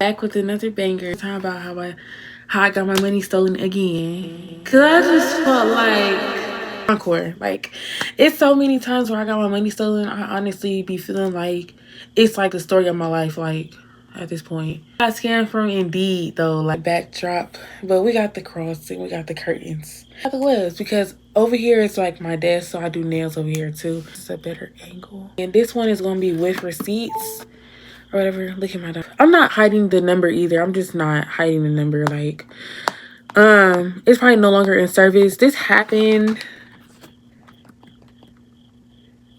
back with another banger. Talking about how I got my money stolen again. Cause I just felt like encore. Like, it's so many times where I got my money stolen. I honestly be feeling like it's like the story of my life. Like, at this point, I got scammed from Indeed though. Like, backdrop, but we got the cross and we got the curtains. I got the gloves because over here it's like my desk, so I do nails over here too. It's a better angle. And this one is gonna be with receipts or whatever. Look at my dog. I'm not hiding the number either. I'm just not hiding the number. Like, it's probably no longer in service. This happened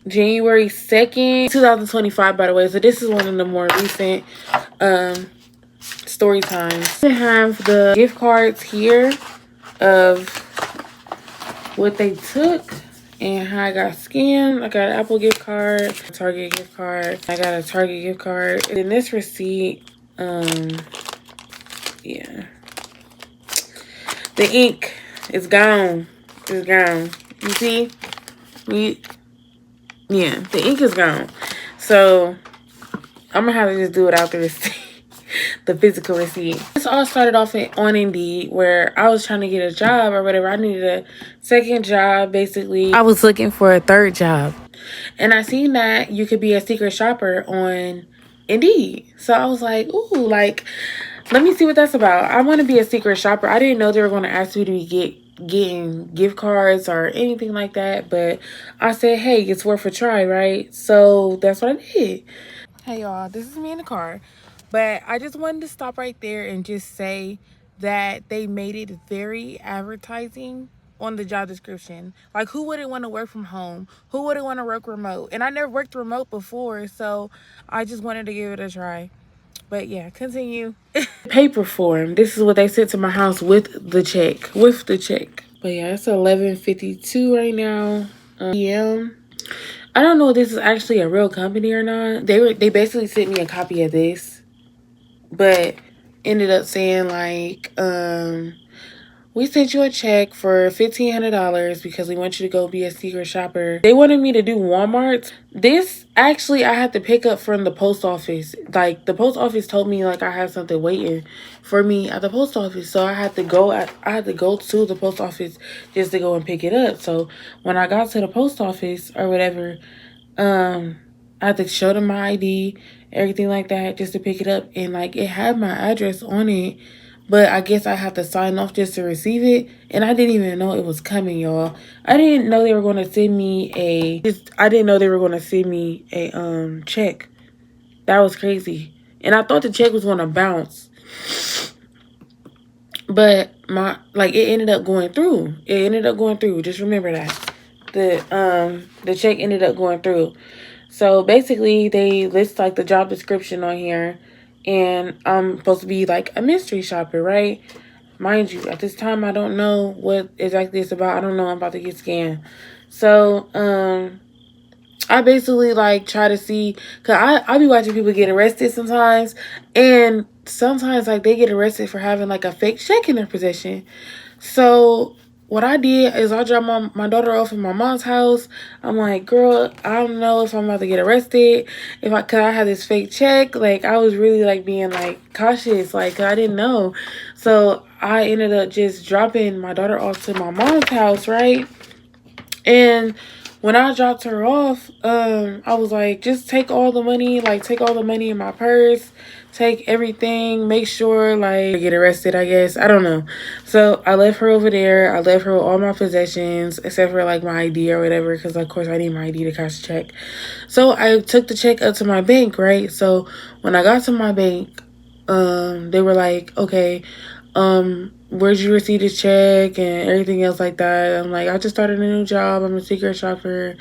January 2nd, 2025, by the way. So this is one of the more recent story times. I have the gift cards here of what they took and how I got scammed. I got an Apple gift card, a Target gift card. I got a Target gift card. And this receipt, yeah. The ink is gone. It's gone. You see? Yeah, the ink is gone. So I'm gonna have to just do it out the receipt. The physical receipt. This all started off on Indeed, where I was trying to get a job or whatever. I needed a second job, basically. I was looking for a third job. And I seen that you could be a secret shopper on Indeed. So I was like, ooh, like, let me see what that's about. I want to be a secret shopper. I didn't know they were going to ask me to be getting gift cards or anything like that. But I said, hey, it's worth a try, right? So that's what I did. Hey, y'all, this is me in the car. But I just wanted to stop right there and just say that they made it very advertising on the job description. Like, who wouldn't want to work from home? Who wouldn't want to work remote? And I never worked remote before, so I just wanted to give it a try. But yeah, continue. Paper form. This is what they sent to my house with the check. But yeah, it's 11:52 right now. PM. I don't know if this is actually a real company or not. They basically sent me a copy of this, but ended up saying like, we sent you a check for $1,500 because we want you to go be a secret shopper. They wanted me to do Walmart. This actually I had to pick up from the post office. Like, the post office told me like I had something waiting for me at the post office, so I had to go to the post office just to go and pick it up. So when I got to the post office or whatever, I had to show them my ID, everything like that, just to pick it up. And like, it had my address on it, but I guess I have to sign off just to receive it. And I didn't even know it was coming, y'all. I didn't know they were going to send me a check. That was crazy. And I thought the check was going to bounce. But it ended up going through. Just remember that. The check ended up going through. So basically they list like the job description on here, and I'm supposed to be like a mystery shopper, right? Mind you, at this time I don't know what exactly it's about. I don't know, I'm about to get scammed. So I basically like try to see, cause I be watching people get arrested sometimes, and sometimes like they get arrested for having like a fake check in their possession. So what I did is I dropped my daughter off in my mom's house. I'm like, girl, I don't know if I'm about to get arrested. Cause I had this fake check. Like, I was really like being like cautious. Like, I didn't know. So I ended up just dropping my daughter off to my mom's house, right? And when I dropped her off, I was like, just take all the money. Like, take all the money in my purse. Take everything. Make sure, like, I get arrested, I guess. I don't know. So I left her over there. I left her with all my possessions, except for, like, my ID or whatever. Because, of course, I need my ID to cash the check. So I took the check up to my bank, right? So when I got to my bank, they were like, okay, where'd you receive this check and everything else like that. I'm like, I just started a new job. I'm a secret shopper.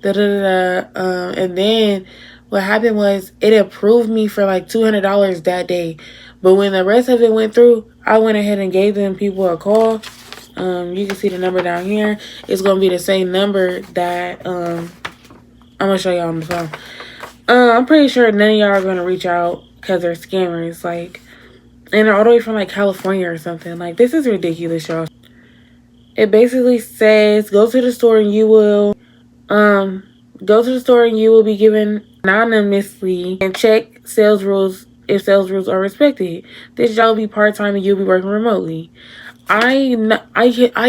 And then what happened was it approved me for like $200 that day. But when the rest of it went through, I went ahead and gave them people a call. You can see the number down here. It's going to be the same number that I'm going to show y'all on the phone. I'm pretty sure none of y'all are going to reach out because they're scammers. Like, and they're all the way from like California or something. Like, this is ridiculous, y'all. It basically says, go to the store and you will be given anonymously and check sales rules if sales rules are respected. This job will be part-time and you'll be working remotely. I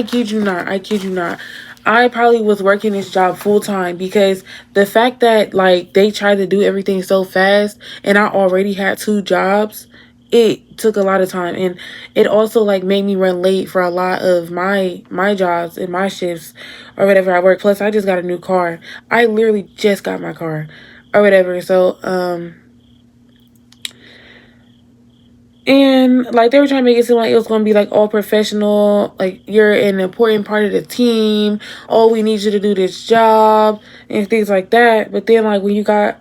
kid you not. I kid you not. I probably was working this job full time because the fact that like they tried to do everything so fast and I already had 2 jobs, it took a lot of time, and it also like made me run late for a lot of my jobs and my shifts or whatever I work. Plus I just got a new car. I literally just got my car or whatever. So and like they were trying to make it seem like it was gonna be like all professional, like you're an important part of the team. Oh, we need you to do this job and things like that. But then like when you got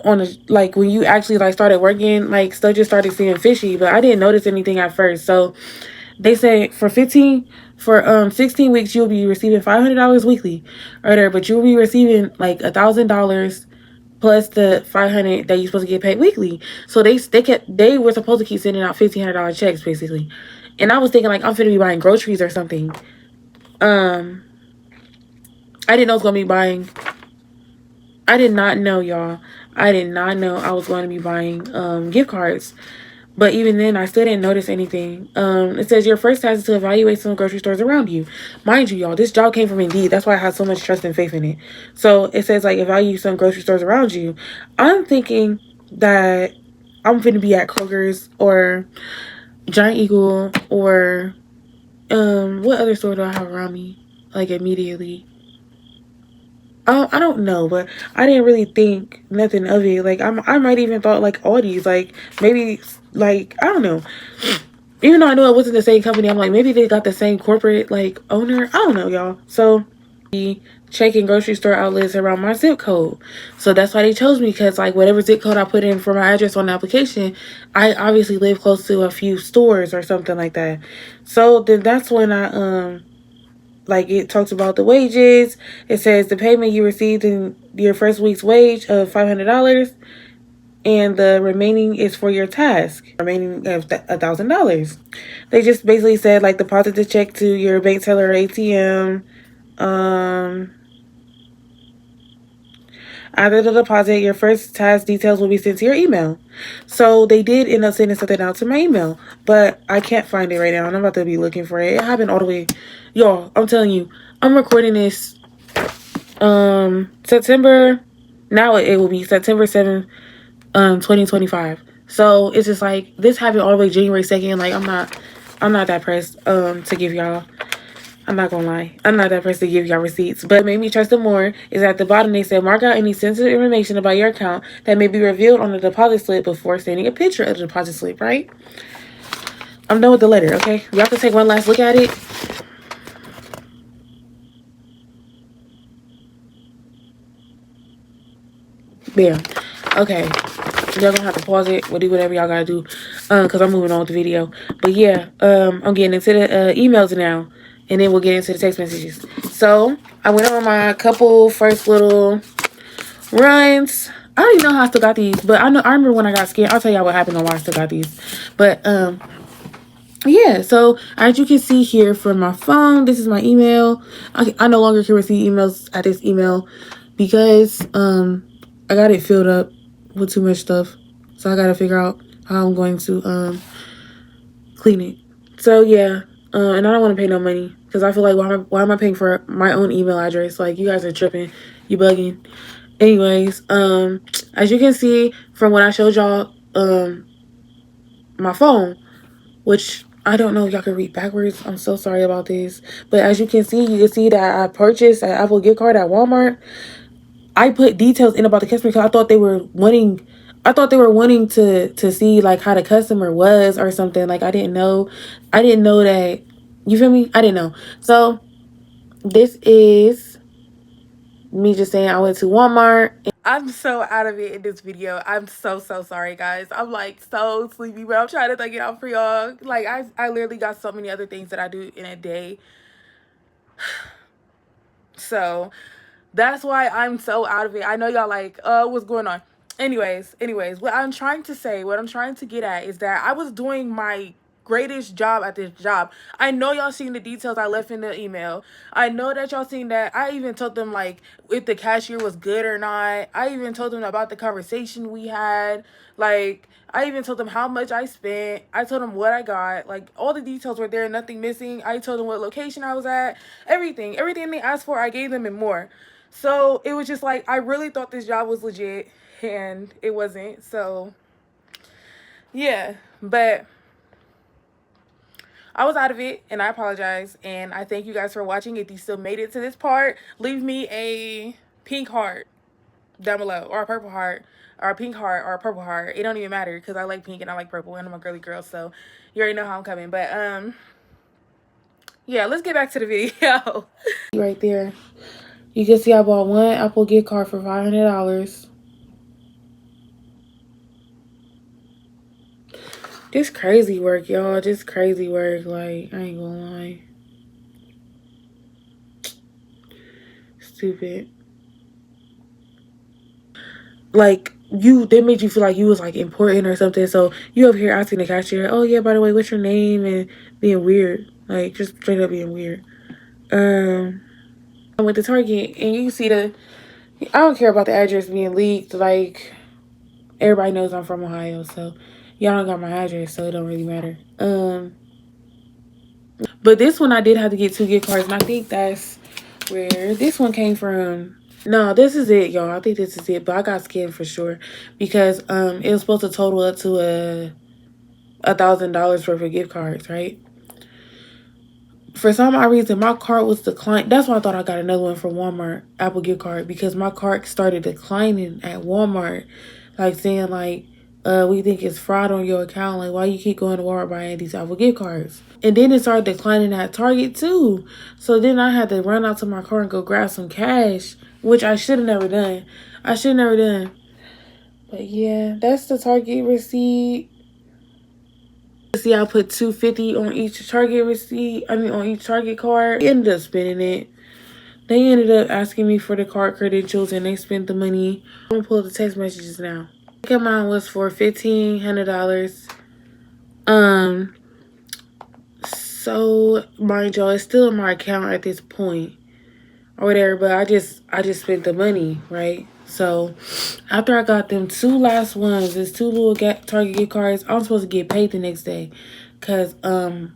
on a like when you actually like started working, like stuff just started seeming fishy. But I didn't notice anything at first. So they said for 16 weeks you'll be receiving $500 weekly, or whatever, but you'll be receiving like $1,000 plus the 500 that you're supposed to get paid weekly. So they were supposed to keep sending out $1,500 checks basically, and I was thinking like I'm finna be buying groceries or something. I didn't know I was gonna be buying. I did not know, y'all. I did not know I was going to be buying gift cards. But even then, I still didn't notice anything. It says your first task is to evaluate some grocery stores around you. Mind you, y'all, this job came from Indeed. That's why I have so much trust and faith in it. So it says, like, evaluate some grocery stores around you. I'm thinking that I'm going to be at Kroger's or Giant Eagle or what other store do I have around me? Like, immediately. I don't know, but I didn't really think nothing of it. Like, I might even thought, like, Aldi's. Like, maybe, like, I don't know. Even though I know it wasn't the same company, I'm like, maybe they got the same corporate, like, owner. I don't know, y'all. So, checking grocery store outlets around my zip code. So that's why they chose me, because, like, whatever zip code I put in for my address on the application, I obviously live close to a few stores or something like that. So then that's when I, like, it talks about the wages. It says the payment you received in your first week's wage of $500, and the remaining is for your task, remaining of $1,000. They just basically said, like, deposit the check to your bank teller or ATM. After the deposit, your first task details will be sent to your email. So they did end up sending something out to my email, but I can't find it right now, and I'm about to be looking for it. It happened all the way, y'all. I'm telling you, I'm recording this September. Now it will be September 7th, 2025. So it's just like this happened all the way January 2nd. Like I'm not that pressed to give y'all. I'm not gonna lie. I'm not that person to give y'all receipts. But what made me trust them more is at the bottom they said, mark out any sensitive information about your account that may be revealed on the deposit slip before sending a picture of the deposit slip, right? I'm done with the letter, okay? We have to take one last look at it. Bam. Okay. Y'all gonna have to pause it or do whatever y'all gotta do. Cause I'm moving on with the video. But yeah, I'm getting into the emails now. And then we'll get into the text messages. So, I went on my couple first little runs. I don't even know how I still got these. But I remember when I got scammed. I'll tell y'all what happened on why I still got these. But, yeah. So, as you can see here from my phone, this is my email. I no longer can receive emails at this email because, I got it filled up with too much stuff. So, I got to figure out how I'm going to, clean it. So, yeah. And I don't want to pay no money because I feel like why am I paying for my own email address? Like, you guys are tripping, you bugging. Anyways, as you can see from what I showed y'all, my phone, which I don't know if y'all can read backwards. I'm so sorry about this, but as you can see that I purchased an Apple gift card at Walmart. I put details in about the customer because I thought they were wanting to see like how the customer was or something. Like I didn't know that, you feel me? I didn't know. So this is me just saying I went to Walmart. I'm so out of it in this video. I'm so sorry, guys. I'm like so sleepy, but I'm trying to think it out for y'all. Like I literally got so many other things that I do in a day. So that's why I'm so out of it. I know y'all like, what's going on? Anyways, what I'm trying to get at is that I was doing my greatest job at this job. I know y'all seen the details I left in the email. I know that y'all seen that. I even told them like if the cashier was good or not. I even told them about the conversation we had. Like I even told them how much I spent. I told them what I got. Like all the details were there, nothing missing. I told them what location I was at. Everything they asked for, I gave them and more. So it was just like I really thought this job was legit, and it wasn't. So yeah, but I was out of it, and I apologize, and I thank you guys for watching. If you still made it to this part, leave me a pink heart down below, or a purple heart, or a pink heart, or a purple heart. It don't even matter, because I like pink and I like purple, and I'm a girly girl, so you already know how I'm coming. But yeah, let's get back to the video. Right there, you can see I bought one Apple gift card for $500. Just crazy work, y'all. Just crazy work. Like, I ain't gonna lie. Stupid. Like, they made you feel like you was, like, important or something. So, you over here asking the cashier, oh, yeah, by the way, what's your name? And being weird. Like, just straight up being weird. I went to Target, and you see I don't care about the address being leaked. Like, everybody knows I'm from Ohio, so y'all don't got my address, so it don't really matter. But this one I did have to get 2 gift cards, and I think that's where this one came from. No, this is it, y'all. I think this is it, but I got scammed for sure because it was supposed to total up to $1,000 worth of gift cards, right? For some odd reason, my card was declined. That's why I thought I got another one from Walmart, Apple gift card, because my card started declining at Walmart, like saying like, we think it's fraud on your account. Like, why you keep going to Walmart buying these Apple gift cards? And then it started declining at Target too. So then I had to run out to my car and go grab some cash, which I should have never done. But yeah, that's the Target receipt. See, I put $250 on each Target receipt. On each Target card. I ended up spending it. They ended up asking me for the card credentials, and they spent the money. I'm gonna pull up the text messages now. I think mine was for $1,500. So mind y'all, it's still in my account at this point or whatever, but I just spent the money, right? So after I got them 2 last ones, there's 2 little Target gift cards. I'm supposed to get paid the next day because I'm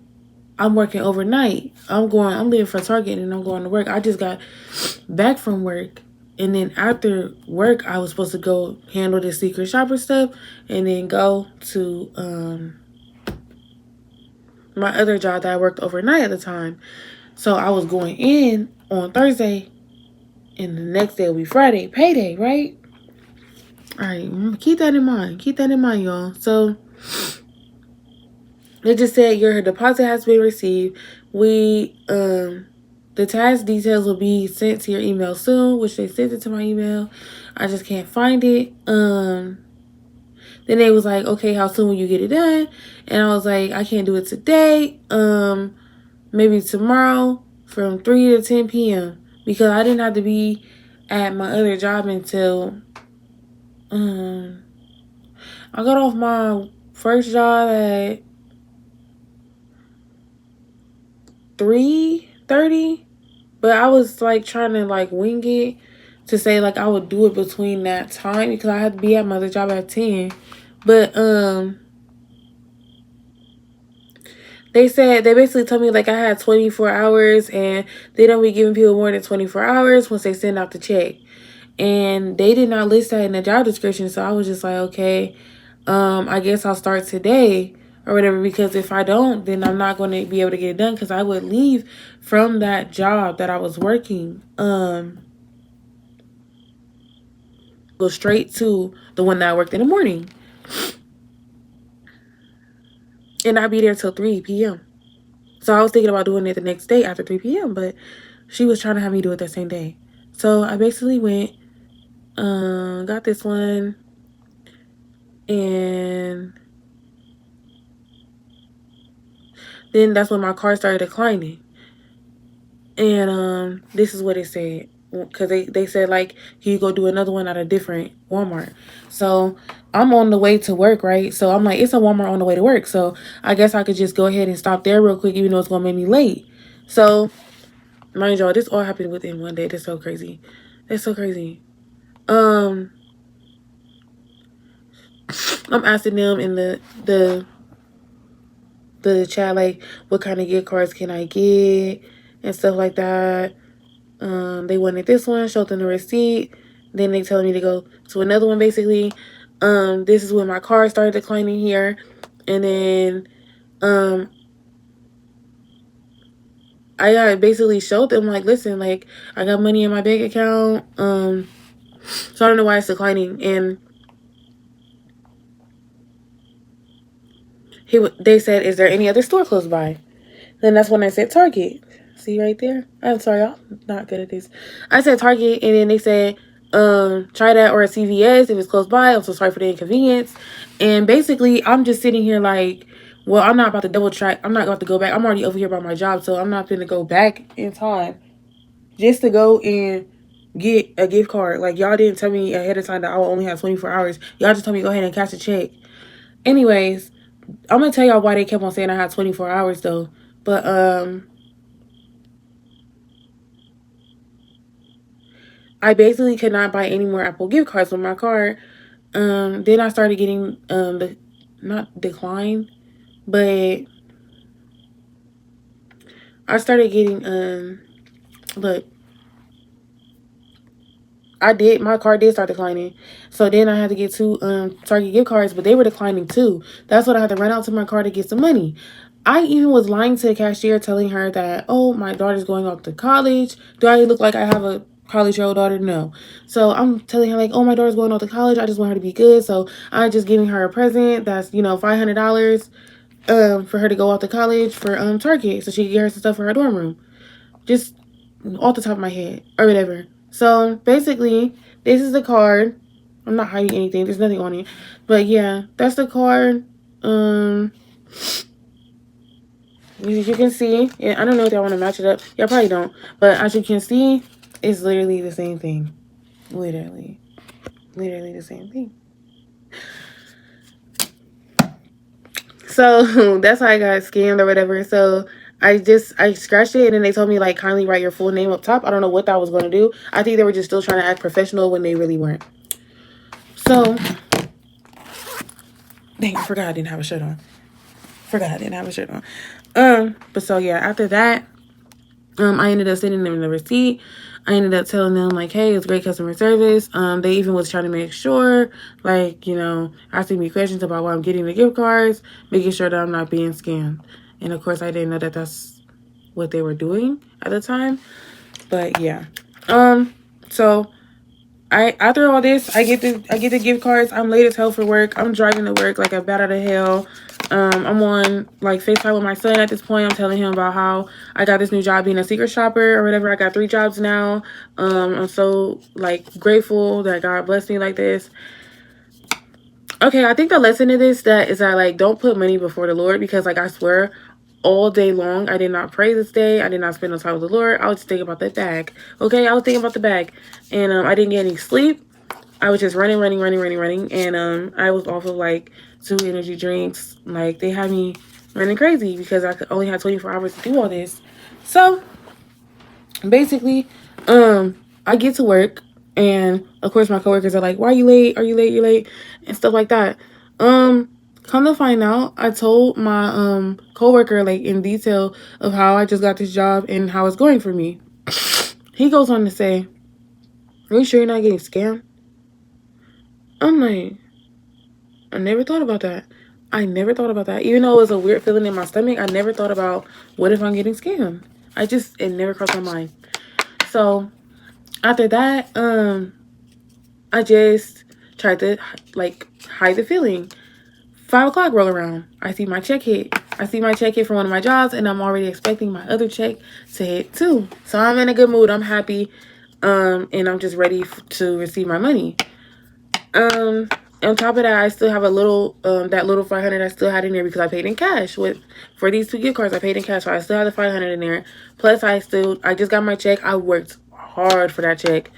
working overnight. I'm leaving for Target and I'm going to work. I just got back from work, and then after work I was supposed to go handle the secret shopper stuff and then go to my other job that I worked overnight at the time. So I was going in on Thursday, and the next day will be Friday, payday, right? All right, keep that in mind. Keep that in mind, y'all. So they just said your deposit has been received. The tax details will be sent to your email soon, which they sent it to my email. I just can't find it. Then they was like, okay, how soon will you get it done? And I was like, I can't do it today. Maybe tomorrow from 3 to 10 p.m. because I didn't have to be at my other job until I got off my first job at 3:30, but I was like trying to like wing it to say like I would do it between that time because I had to be at my other job at 10. But they basically told me like I had 24 hours and they don't be giving people more than 24 hours once they send out the check. And they did not list that in the job description, so I was just like, okay, I guess I'll start today or whatever, because if I don't, then I'm not going to be able to get it done because I would leave from that job that I was working, go straight to the one that I worked in the morning. And I'd be there till 3 p.m. So I was thinking about doing it the next day after 3 p.m., but she was trying to have me do it that same day. So I basically went, got this one, and then that's when my car started declining. And this is what it said. because they said like he go do another one at a different Walmart. So I'm on the way to work, right? So I'm like, it's a Walmart on the way to work, so I guess I could just go ahead and stop there real quick, even though it's gonna make me late. So mind y'all, this all happened within one day. That's so crazy. That's so crazy. I'm asking them in the chat like, what kind of gift cards can I get and stuff like that. They wanted this one, showed them the receipt. Then they telling me to go to another one, basically. This is when my car started declining here. And then I basically showed them like, listen, like, I got money in my bank account. So I don't know why it's declining. And they said, is there any other store close by? Then that's when I said Target. See right there? I'm sorry, I'm not good at this. I said Target, and then they said, try that or a CVS if it's close by. I'm so sorry for the inconvenience. And basically, I'm just sitting here like, well, I'm not about to double track. I'm not about to go back. I'm already over here by my job, so I'm not going to go back in time just to go and get a gift card. Like, y'all didn't tell me ahead of time that I will only have 24 hours. Y'all just told me go ahead and cash a check. Anyways, I'm going to tell y'all why they kept on saying I had 24 hours, though. But, I basically could not buy any more Apple gift cards with my card. Then I started getting not decline, but I started getting look, my card did start declining. So then I had to get 2 Target gift cards, but they were declining too. That's what I had to run out to my card to get some money. I even was lying to the cashier, telling her that, oh, my daughter's going off to college. Do I look like I have a college-year-old daughter? No. So I'm telling her like, oh, my daughter's going off to college. I just want her to be good. So I'm just giving her a present that's, $500 for her to go off to college for Target, so she can get her some stuff for her dorm room. Just off the top of my head or whatever. So basically, this is the card. I'm not hiding anything. There's nothing on it. But yeah, that's the card. As you can see, I don't know if y'all want to match it up. Y'all probably don't. But as you can see, it's literally the same thing. Literally the same thing. So that's how I got scammed or whatever. So I scratched it, and then they told me like, kindly write your full name up top. I don't know what that was going to do. I think they were just still trying to act professional when they really weren't. So, dang, I forgot I didn't have a shirt on. But so yeah, after that, I ended up sending them the receipt. I ended up telling them like, hey, it's great customer service. They even was trying to make sure, like, asking me questions about why I'm getting the gift cards, making sure that I'm not being scammed. And of course, I didn't know that that's what they were doing at the time. But yeah, so after all this, I get the gift cards. I'm late as hell for work. I'm driving to work like a bat out of hell. I'm on like FaceTime with my son at this point. I'm telling him about how I got this new job being a secret shopper or whatever. I got 3 jobs now. I'm so like grateful that God blessed me like this. Okay, I think the lesson of this is that like, don't put money before the Lord, because like, I swear all day long I did not pray this day. I did not spend no time with the Lord. I was just thinking about that bag. Okay, I was thinking about the bag, and I didn't get any sleep. I was just running, and I was off of like 2 energy drinks. Like, they had me running crazy because I only had 24 hours to do all this. So basically, I get to work, and of course my coworkers are like, why are you late? Are you late? You're late, and stuff like that. Come to find out, I told my coworker like in detail of how I just got this job and how it's going for me. He goes on to say, are you sure you're not getting scammed? I'm like, I never thought about that. Even though it was a weird feeling in my stomach, I never thought about, what if I'm getting scammed? It never crossed my mind. So after that, I just tried to like hide the feeling. 5 o'clock roll around. I see my check hit. From one of my jobs, and I'm already expecting my other check to hit too. So I'm in a good mood. I'm happy. And I'm just ready to receive my money. On top of that, I still have a little, that little 500 I still had in there because I paid in cash for these 2 gift cards. I paid in cash, so I still have the 500 in there. Plus, I just got my check. I worked hard for that check.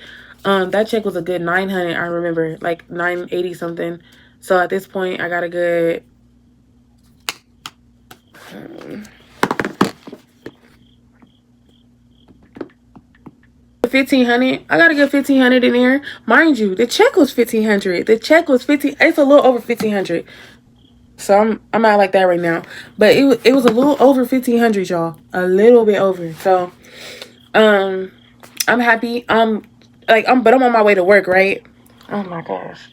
That check was a good 900. I remember, like 980 something. So at this point, I got a good 1,500. I got a good 1,500 in there, mind you. The check was 1,500. The check was 15. It's a little over 1,500. So I'm out like that right now, but it was a little over 1,500, y'all. A little bit over. So I'm happy. But I'm on my way to work, right? Oh my gosh.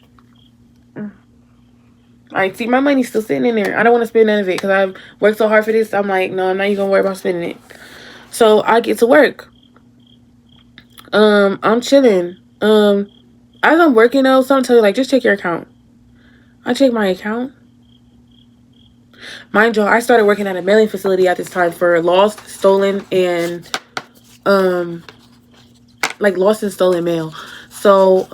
Like, see, my money's still sitting in there. I don't want to spend none of it because I've worked so hard for this. I'm like, no, I'm not even gonna worry about spending it. So I get to work. I'm chilling. As I'm working though, someone tell you, like, just check your account. I check my account. Mind you, I started working at a mailing facility at this time for lost, stolen, and lost and stolen mail. So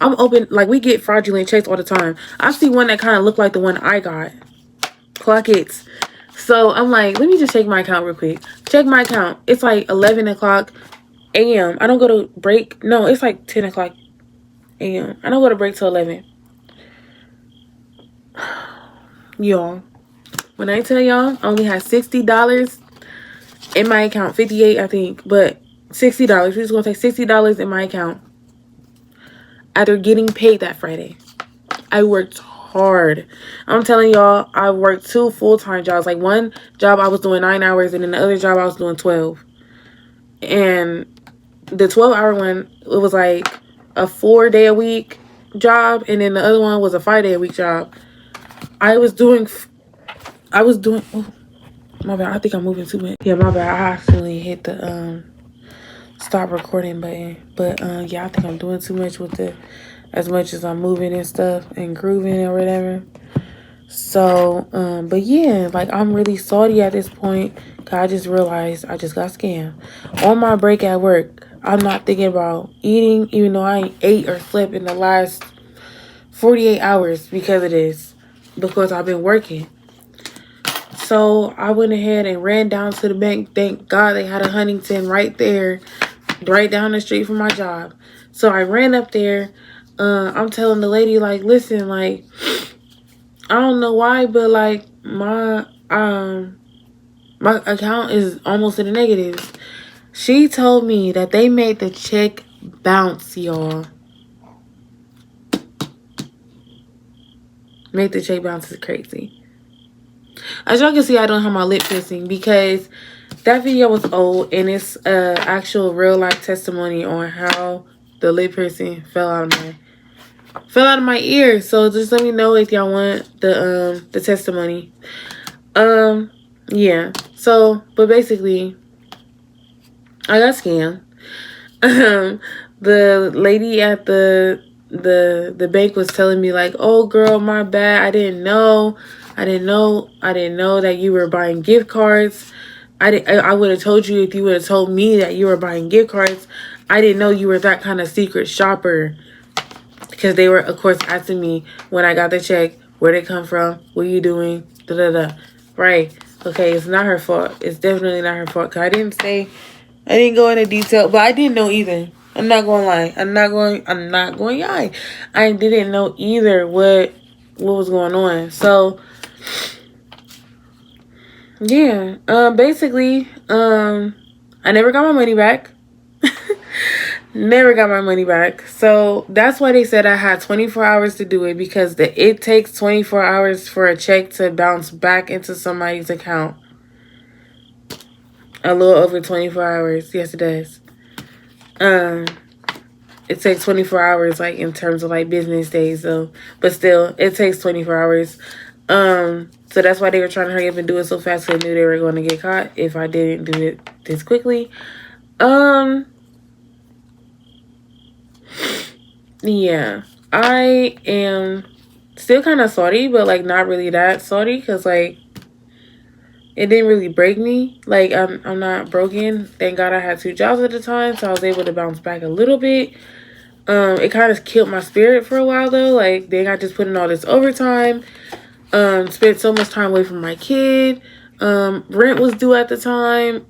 I'm open, like, we get fraudulent checks all the time. I see one that kind of looked like the one I got. Clock it. So I'm like, let me just check my account real quick. Check my account. It's like 11 o'clock a.m. I don't go to break. No, it's like 10 o'clock a.m. I don't go to break till 11. Y'all, when I tell y'all, I only had $60 in my account. 58, I think, but $60. We're just gonna take $60 in my account after getting paid that Friday. I worked hard. I'm telling y'all, I worked 2 full-time jobs. Like, one job I was doing 9 hours, and then the other job I was doing 12. And the 12-hour one, it was like a 4-day-a-week job, and then the other one was a 5-day-a-week job. I was doing, oh, my bad, I think I'm moving too much. Yeah, my bad, I actually hit the stop recording button. But yeah, I think I'm doing too much with it, as much as I'm moving and stuff and grooving or whatever. So but yeah, like, I'm really salty at this point, cause I just realized I just got scammed. On my break at work, I'm not thinking about eating, even though I ain't ate or slept in the last 48 hours because of this, because I've been working. So I went ahead and ran down to the bank. Thank God they had a Huntington right there, right down the street from my job. So I ran up there. I'm telling the lady, like, listen, like, I don't know why, but, like, my account is almost in the negatives. She told me that they made the check bounce, y'all. Made the check bounce is crazy. As y'all can see, I don't have my lip piercing because that video was old, and it's actual real life testimony on how the lip piercing fell out of my ear. So just let me know if y'all want the testimony. Yeah. So, but basically, I got scammed. The lady at the bank was telling me, like, oh girl, my bad, I didn't know that you were buying gift cards. I would have told you if you would have told me that you were buying gift cards. I didn't know you were that kind of secret shopper. Because they were, of course, asking me when I got the check, where'd it come from, what are you doing, right? Okay, it's not her fault. It's definitely not her fault. Because I didn't go into detail, but I didn't know either. I'm not going to lie. I'm not going to lie. I didn't know either what was going on. So, yeah. Basically, I never got my money back. Never got my money back. So that's why they said I had 24 hours to do it, because it takes 24 hours for a check to bounce back into somebody's account. A little over 24 hours. Yes, it does. It takes 24 hours, like, in terms of, like, business days, though. But still, it takes 24 hours. So that's why they were trying to hurry up and do it so fast, because they knew they were going to get caught if I didn't do it this quickly. Yeah, I am still kind of salty, but, like, not really that salty, because, like, it didn't really break me. Like, I'm not broken. Thank God I had 2 jobs at the time, so I was able to bounce back a little bit. It kind of killed my spirit for a while, though. Like, dang, I just put in all this overtime. Spent so much time away from my kid. Rent was due at the time.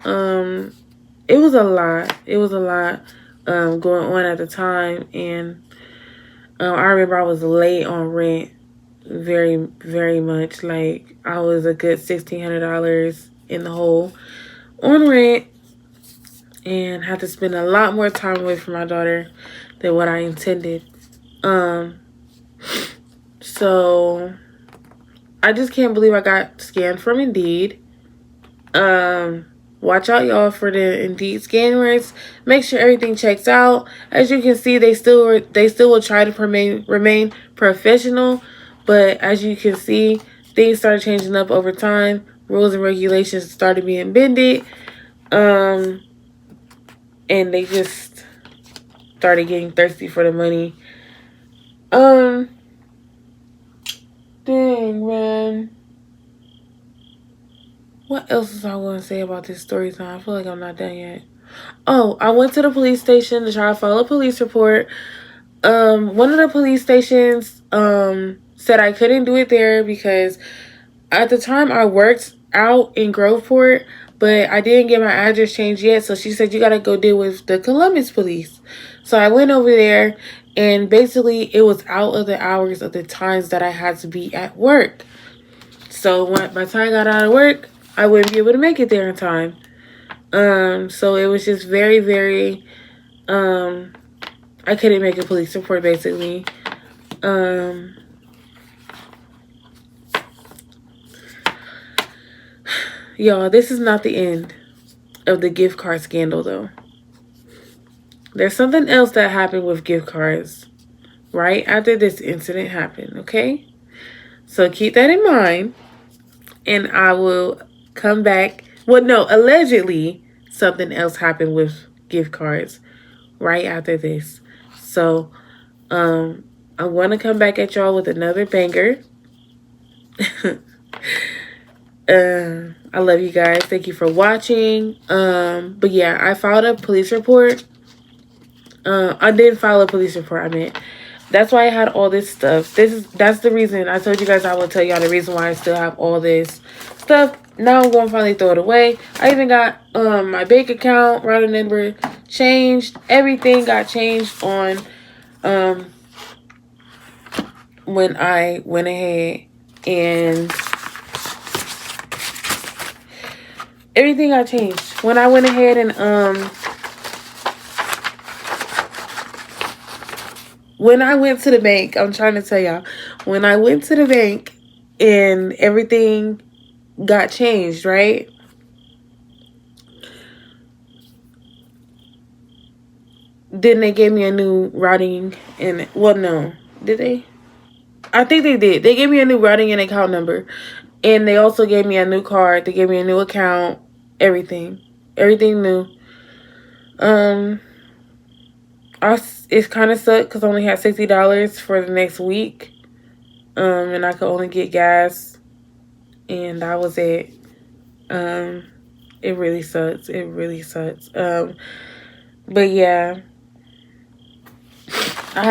It was a lot. going on at the time. And I remember I was late on rent very, very much. Like, I was a good $1,600 in the hole on rent, and had to spend a lot more time away from my daughter than what I intended. So I just can't believe I got scammed from Indeed. Watch out, y'all, for the Indeed scammers. Make sure everything checks out. As you can see, they still will try to remain professional, but as you can see, things started changing up over time. Rules and regulations started being bended, and they just started getting thirsty for the money. Dang, man. What else is I going to say about this story time? I feel like I'm not done yet. Oh, I went to the police station to try to file a police report. One of the police stations said I couldn't do it there because at the time I worked out in Groveport, but I didn't get my address changed yet. So she said, you got to go deal with the Columbus police. So I went over there, and basically it was out of the hours of the times that I had to be at work. So when by the time I got out of work, I wouldn't be able to make it there in time. So it was just very, very, I couldn't make a police report, basically. Y'all, this is not the end of the gift card scandal, though. There's something else that happened with gift cards right after this incident happened, okay? So keep that in mind, and I will come back. Well, no, allegedly, something else happened with gift cards right after this. So, I want to come back at y'all with another banger. I love you guys. Thank you for watching. But yeah, I filed a police report. I didn't file a police report, I meant. That's why I had all this stuff. That's the reason I told you guys I will tell y'all the reason why I still have all this stuff. Now I'm going to finally throw it away. I even got my bank account, routing number changed. Everything got changed on when I went ahead and everything got changed. When I went ahead and when I went to the bank, I'm trying to tell y'all, when I went to the bank and everything got changed, right? Then they gave me a new routing and, well, no. Did they? I think they did. They gave me a new routing and account number. And they also gave me a new card. They gave me a new account. Everything. Everything new. It kind of sucked because I only had $60 for the next week. And I could only get gas. And that was it. It really sucks. It really sucks. But yeah. I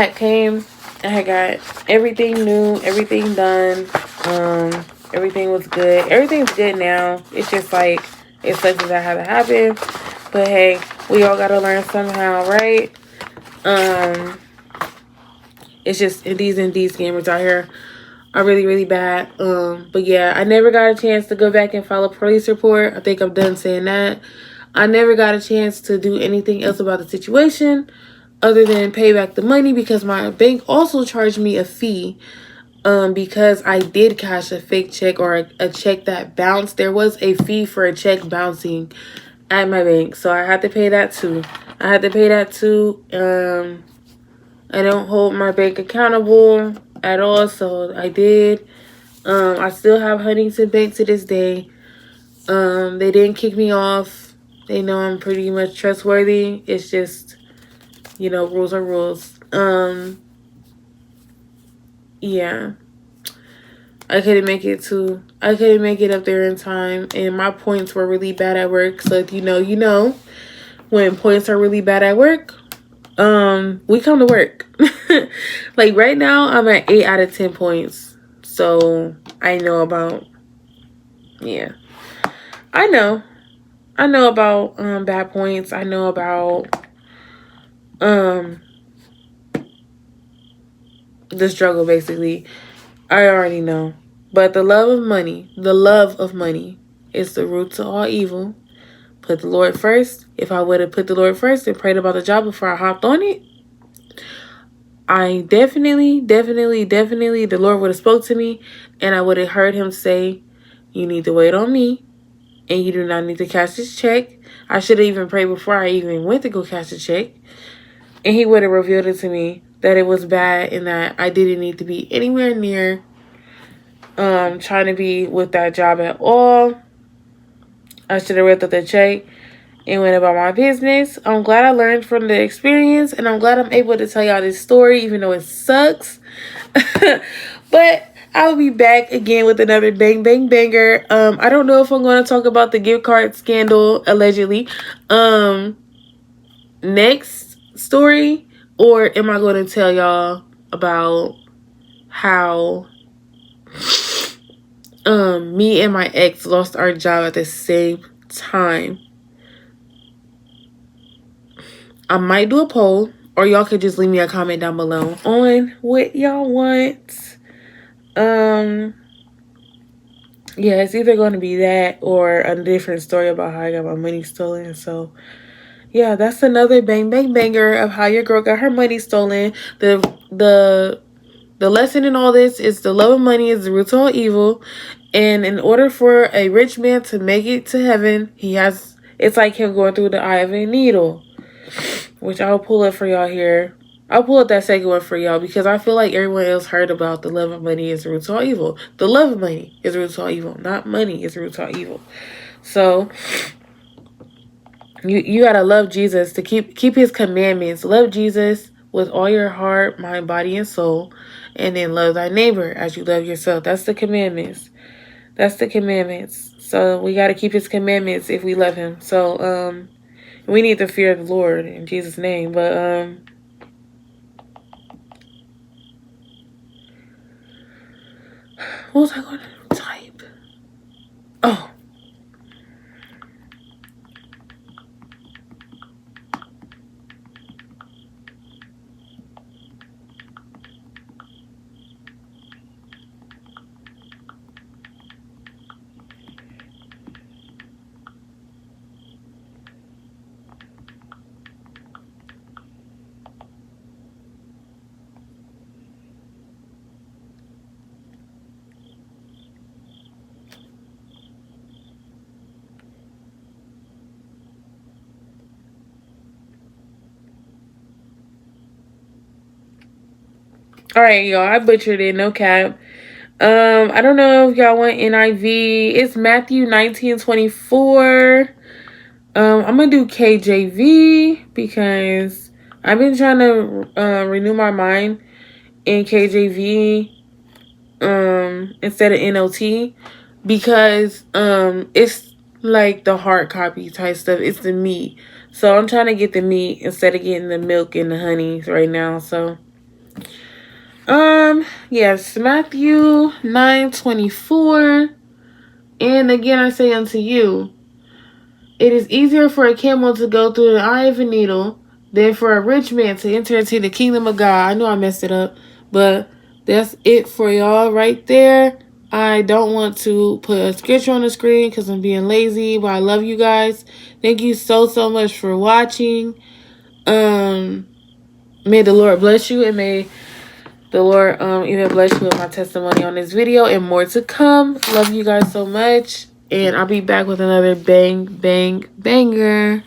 had got everything new, everything done. Everything was good. Everything's good now. It's just like, it sucks that had to happen. But hey, we all gotta learn somehow, right? It's just these scammers out here are really, really bad. But yeah, I never got a chance to go back and file a police report. I think I'm done saying that. I never got a chance to do anything else about the situation other than pay back the money because my bank also charged me a fee because I did cash a fake check or a check that bounced. There was a fee for a check bouncing at my bank, so I had to pay that too. I don't hold my bank accountable at all, so I did. I still have Huntington Bank to this day. They didn't kick me off. They know I'm pretty much trustworthy. It's just, you know, rules are rules. Yeah. I couldn't make it up there in time, and my points were really bad at work. So if you know, when points are really bad at work, we come to work. Like right now, I'm at 8 out of 10 points. So I know about, yeah. I know about bad points. I know about the struggle basically. I already know. But the love of money is the root to all evil. Put the Lord first. If I would have put the Lord first and prayed about the job before I hopped on it, I definitely, the Lord would have spoke to me, and I would have heard him say, you need to wait on me, and you do not need to cash this check. I should have even prayed before I even went to go cash the check. And he would have revealed it to me that it was bad and that I didn't need to be anywhere near trying to be with that job at all. I should have ripped up the check and went about my business. I'm glad I learned from the experience, and I'm glad I'm able to tell y'all this story, even though it sucks. But I'll be back again with another bang bang banger. I don't know if I'm going to talk about the gift card scandal allegedly next story, or am I going to tell y'all about how me and my ex lost our job at the same time. I might do a poll, or y'all could just leave me a comment down below on what y'all want. Yeah, it's either going to be that or a different story about how I got my money stolen. So yeah, that's another bang bang banger of how your girl got her money stolen. The lesson in all this is the love of money is the root of all evil. And in order for a rich man to make it to heaven, it's like him going through the eye of a needle. Which I'll pull up for y'all here. I'll pull up that second one for y'all because I feel like everyone else heard about the love of money is the root of all evil. The love of money is the root of all evil. Not money is the root of all evil. So you gotta love Jesus to keep his commandments. Love Jesus with all your heart, mind, body, and soul. And then love thy neighbor as you love yourself. That's the commandments. That's the commandments. So we got to keep his commandments if we love him. So we need to fear the Lord in Jesus' name. But what was I going to type? Oh. All right, y'all. I butchered it. No cap. I don't know if y'all want NIV. It's Matthew 19:24. I'm gonna do KJV because I've been trying to renew my mind in KJV instead of NLT because it's like the hard copy type stuff. It's the meat. So I'm trying to get the meat instead of getting the milk and the honey right now. So yes, Matthew 9:24. And again I say unto you, it is easier for a camel to go through the eye of a needle than for a rich man to enter into the kingdom of God. I know I messed it up, but that's it for y'all right there. I don't want to put a scripture on the screen because I'm being lazy, but I love you guys. Thank you so much for watching. May the Lord bless you, and may the Lord even bless you with my testimony on this video and more to come. Love you guys so much. And I'll be back with another bang, bang, banger.